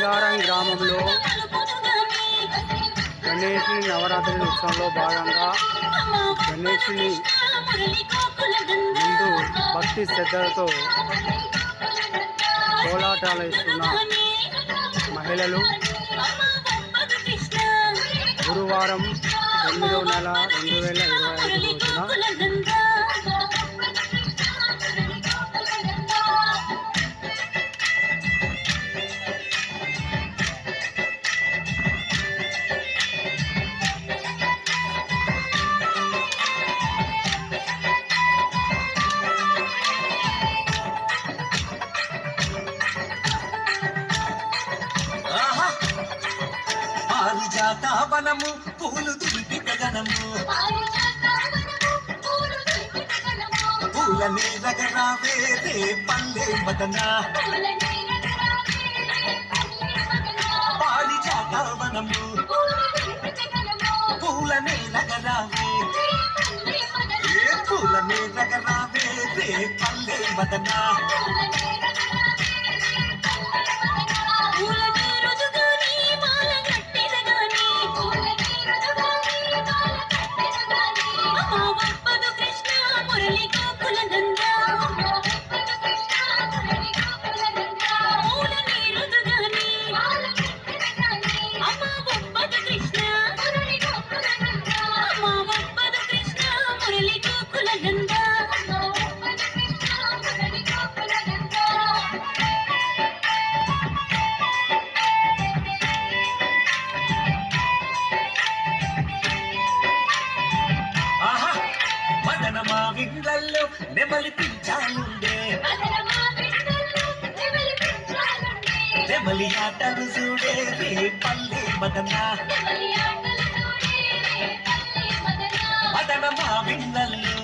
సింగారం గ్రామంలో గణేశుని నవరాత్రి ఉత్సవంలో భాగంగా గణేశుని ముందు భక్తి శ్రద్ధలతో కోలాటాలు ఇస్తున్న మహిళలు గురువారం 9వ నెల 2025 రోజున పారిజాతవనము పూలు దులిపిక గణము పూల నీరగరావే రే పల్లె మదన పారిజాతవనము పూల నీరగరావే పూల నీరగరావే రే పల్లె మదన విండ్లల్లో నెమలి పించాలుండే నెమలి ఆటలు చూడే రే పల్లె మదన మదన మా విండ్లల్లో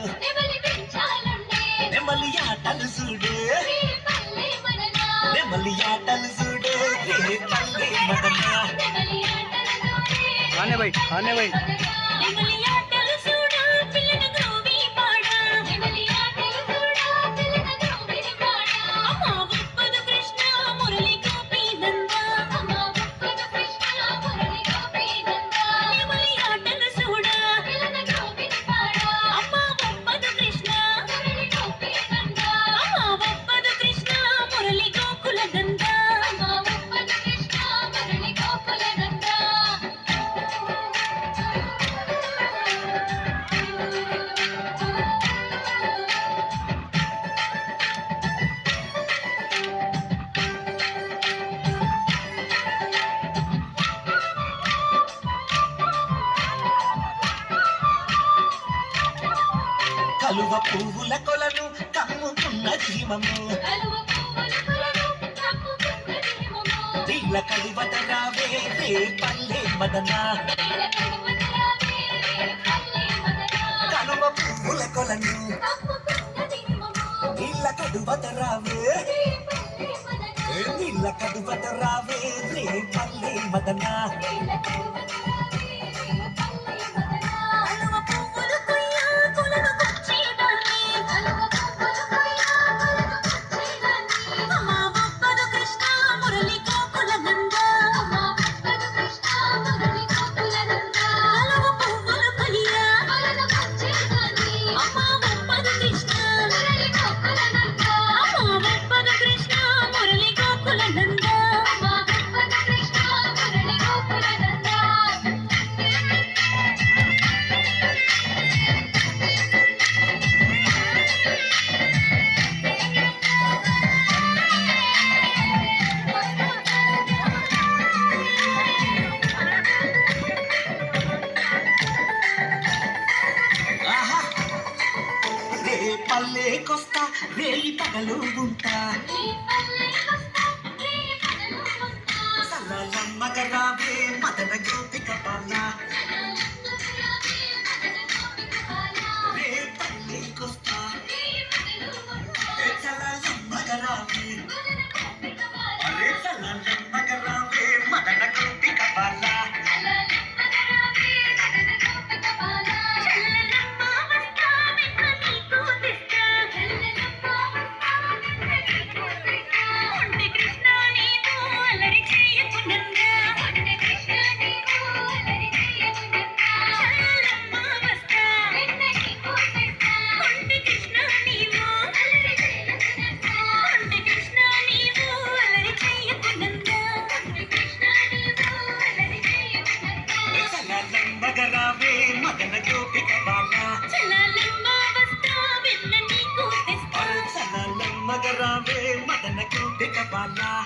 నెమలి ఆటలు చూడే నెమలి ఆటలు చూడే రే పల్లె మదన ఆనే భాయ్ కలువ పువ్వుల కొలను కమ్ముకున్న జీవము దీళ్ళ కలువత రావే రే పల్లె మదన కలువ పువ్వుల కొలను దీళ్ళ కలువత రావే దీళ్ళ కలువత రావే రే పల్లె మదన పల్లెకొస్తా రేయి పగలు ఉంటా సల్లమ్మగరావే మదన గోపిక పాల రే పల్లెకొస్తా సల్లమ్మగరావే రే సల్లమ్మగరావే మదన గోపిక పాల కృష్ణ నీతో అలరి చేయకు లా